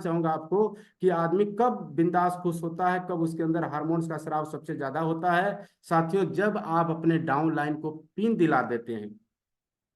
चाहूंगा आपको कि आदमी कब बिंदास खुश होता है, कब उसके अंदर हार्मोन्स का स्राव सबसे ज्यादा होता है साथियों, जब आप अपने डाउन लाइन को पिन दिला देते हैं।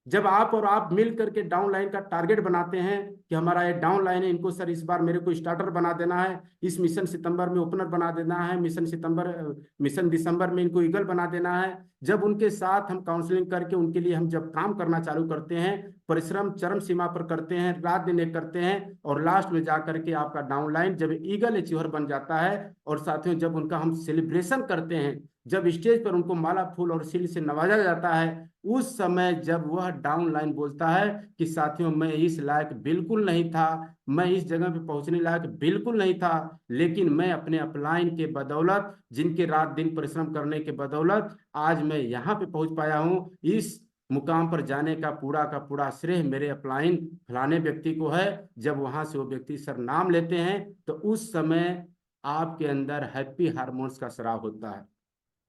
जब आप और आप मिल करके डाउन लाइन का टारगेट बनाते हैं कि हमारा ये डाउन लाइन है, इनको सर इस बार मेरे को स्टार्टर बना देना है, इस मिशन सितंबर में ओपनर बना देना है, मिशन दिसंबर में इनको ईगल बना देना है। जब उनके साथ हम काउंसलिंग करके उनके लिए हम जब काम करना चालू करते हैं, परिश्रम चरम सीमा पर करते हैं, रात दिन एक करते हैं, और लास्ट में जा करके आपका डाउन लाइन जब ईगल अचीवर बन जाता है, और साथियों जब उनका हम सेलिब्रेशन करते हैं, जब स्टेज पर उनको माला फूल और सील से नवाजा जाता है, उस समय जब वह डाउन लाइन बोलता है कि साथियों मैं इस लायक बिल्कुल नहीं था, मैं इस जगह पे पहुंचने लायक बिल्कुल नहीं था, लेकिन मैं अपने अपलाइन के बदौलत, जिनके रात दिन परिश्रम करने के बदौलत आज मैं यहाँ पे पहुंच पाया हूँ। इस मुकाम पर जाने का पूरा श्रेय मेरे अपलाइन फलाने व्यक्ति को है। जब वहां से वो व्यक्ति सर नाम लेते हैं, तो उस समय आपके अंदर हैप्पी हार्मोन्स का स्राव होता है।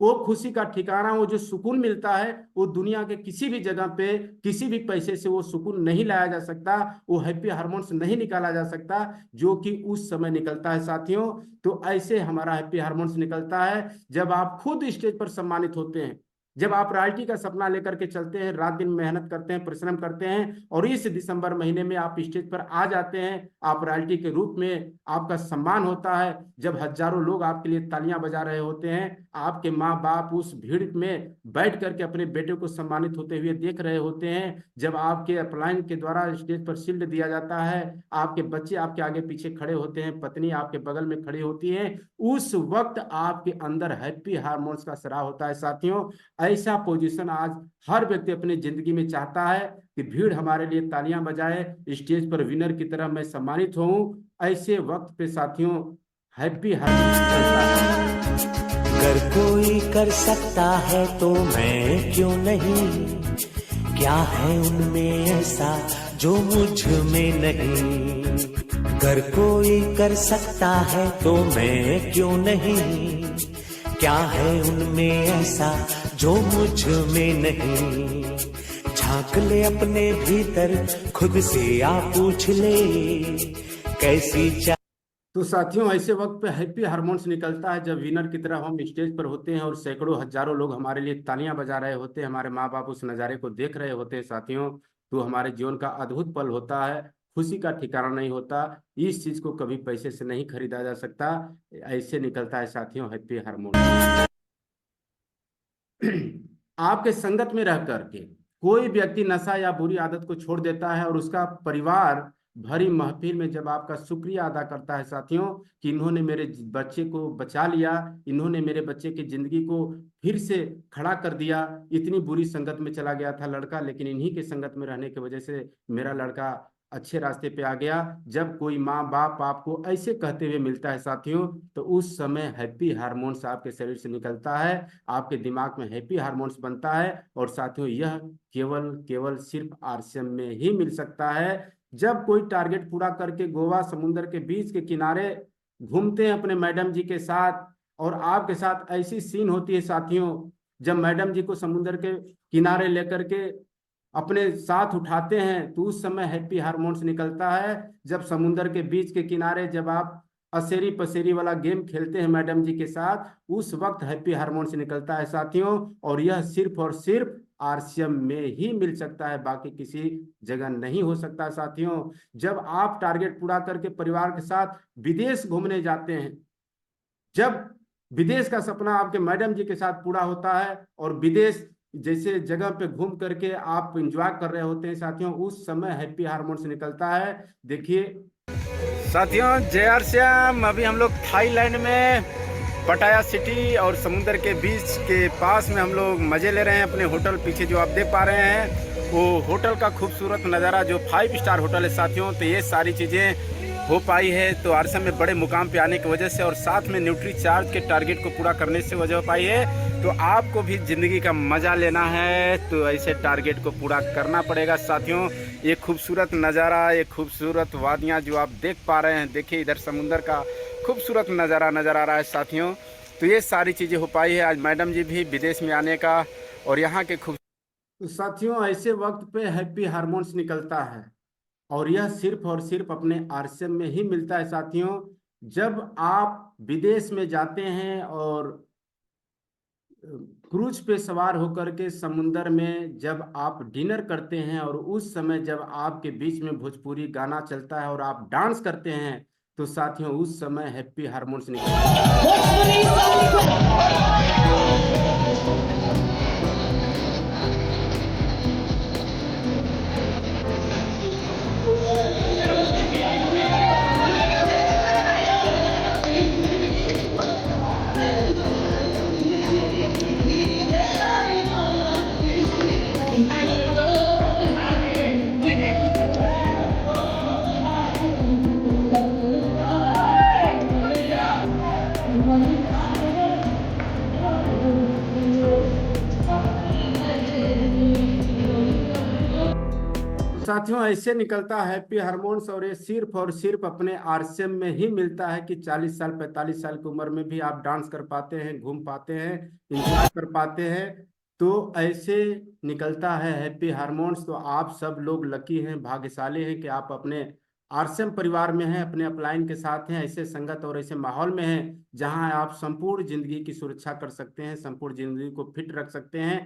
वो खुशी का ठिकाना, वो जो सुकून मिलता है, वो दुनिया के किसी भी जगह पे किसी भी पैसे से वो सुकून नहीं लाया जा सकता, वो हैप्पी हार्मोन्स नहीं निकाला जा सकता जो कि उस समय निकलता है साथियों। तो ऐसे हमारा हैप्पी हार्मोन्स निकलता है जब आप खुद स्टेज पर सम्मानित होते हैं, जब आप रॉयल्टी का सपना लेकर के चलते हैं, रात दिन मेहनत करते हैं, परिश्रम करते हैं, और इस दिसंबर महीने में आप स्टेज पर आ जाते हैं, आप रॉयल्टी के रूप में आपका सम्मान होता है, जब हजारों लोग आपके लिए तालियां बजा रहे होते हैं, आपके माँ बाप उस भीड़ में बैठ करके अपने बेटे को सम्मानित होते हुए देख रहे होते हैं, जब आपके अपलाइन के द्वारा स्टेज पर शील्ड दिया जाता है, आपके बच्चे आपके आगे पीछे खड़े होते हैं, पत्नी आपके बगल में खड़ी होती है, उस वक्त आपके अंदर हैप्पी हार्मोन्स का स्राव होता है साथियों। ऐसा पोजीशन आज हर व्यक्ति अपनी जिंदगी में चाहता है कि भीड़ हमारे लिए तालियां बजाए, स्टेज पर विनर की तरह मैं सम्मानित हूं। ऐसे वक्त पे साथियों हैप्पी हार्मोन्स चलता है। अगर कोई कर सकता है तो मैं क्यों नहीं, क्या है उनमें ऐसा जो मुझ में नहीं। अगर कोई कर सकता है तो मैं क्यों नहीं, क्या है उनमें ऐसा जो मुझ में नहीं। झांक ले अपने भीतर, खुद से आप पूछ ले कैसी तो साथियों ऐसे वक्त पे हैप्पी हार्मोन्स निकलता है जब विनर की तरफ हम स्टेज पर होते हैं और सैकड़ों हजारों लोग हमारे लिए तालियां बजा रहे होते हैं, हमारे माँ बाप उस नज़ारे को देख रहे होते हैं साथियों। तो हमारे जीवन का अद्भुत पल होता है, खुशी का ठिकाना नहीं होता। इस चीज को कभी पैसे से नहीं खरीदा जा सकता। ऐसे निकलता है साथियों हैप्पी हार्मोन। आपके संगत में रह करके कोई व्यक्ति नशा या बुरी आदत को छोड़ देता है और उसका परिवार भरी महफिल में जब आपका शुक्रिया अदा करता है साथियों कि इन्होंने मेरे बच्चे को बचा लिया, इन्होंने मेरे बच्चे की जिंदगी को फिर से खड़ा कर दिया। इतनी बुरी संगत में चला गया था लड़का, लेकिन इन्हीं के संगत में रहने की वजह से मेरा लड़का अच्छे रास्ते पे आ गया। जब कोई माँ बाप आपको ऐसे कहते हुए मिलता है साथियों, तो उस समय हैप्पी हार्मोन्स आपके शरीर से निकलता है, आपके दिमाग में हैप्पी हार्मोन्स बनता है। और साथियों यह केवल केवल सिर्फ आरसीएम में ही मिल सकता है। जब कोई टारगेट पूरा करके गोवा समुद्र के बीच के किनारे घूमते हैं अपने मैडम जी के साथ, और आपके साथ ऐसी सीन होती है साथियों, जब मैडम जी को समुद्र के किनारे लेकर के अपने साथ उठाते हैं, तो उस समय हैप्पी हार्मोन्स निकलता है। जब समुद्र के बीच के किनारे जब आप असेरी पसेरी वाला गेम खेलते हैं मैडम जी के साथ, उस वक्त हैप्पी हार्मोन्स निकलता है साथियों। और यह सिर्फ और सिर्फ आरसीएम में ही मिल सकता है, बाकी किसी जगह नहीं हो सकता साथियों। जब आप टारगेट पूरा करके परिवार के साथ विदेश घूमने जाते हैं, जब विदेश का सपना आपके मैडम जी के साथ पूरा होता है और विदेश जैसे जगह पे घूम करके आप एंजॉय कर रहे होते हैं साथियों, उस समय हैप्पी हार्मोन्स निकलता है। देखिए साथियों, जय श्याम, अभी हम लोग थाईलैंड में पटाया सिटी और समुद्र के बीच के पास में हम लोग मजे ले रहे हैं अपने होटल। पीछे जो आप देख पा रहे हैं वो होटल का खूबसूरत नज़ारा जो 5 स्टार होटल है साथियों। तो ये सारी चीज़ें हो पाई है तो आरसीएम में बड़े मुकाम पे आने की वजह से, और साथ में न्यूट्री चार्ज के टारगेट को पूरा करने से वजह हो पाई है। तो आपको भी ज़िंदगी का मज़ा लेना है तो ऐसे टारगेट को पूरा करना पड़ेगा साथियों। ये खूबसूरत नज़ारा, ये खूबसूरत वादियाँ जो आप देख पा रहे हैं, देखिए इधर समुंदर का खूबसूरत नज़ारा नज़र आ रहा है साथियों। तो ये सारी चीज़ें हो पाई है आज मैडम जी भी विदेश में आने का, और यहाँ के खूब। तो साथियों ऐसे वक्त पे हैप्पी हार्मोन्स निकलता है और यह सिर्फ और सिर्फ अपने आरसीएम में ही मिलता है साथियों। जब आप विदेश में जाते हैं और क्रूज पे सवार होकर के समुंदर में जब आप डिनर करते हैं और उस समय जब आपके बीच में भोजपुरी गाना चलता है और आप डांस करते हैं, तो साथियों उस समय हैप्पी हार्मोन्स निकलते साथियों, ऐसे निकलता है हैप्पी हार्मोन्स। और ये सिर्फ और सिर्फ अपने आरसीएम में ही मिलता है कि 40 साल 45 साल की उम्र में भी आप डांस कर पाते हैं, घूम पाते हैं, इंजॉय कर पाते हैं। तो ऐसे निकलता है हैप्पी हार्मोन्स। तो आप सब लोग लकी हैं, भाग्यशाली हैं कि आप अपने आरसीएम परिवार में हैं, अपने अपलाइन के साथ हैं, ऐसे संगत और ऐसे माहौल में हैं जहां आप संपूर्ण जिंदगी की सुरक्षा कर सकते हैं, संपूर्ण जिंदगी को फिट रख सकते हैं।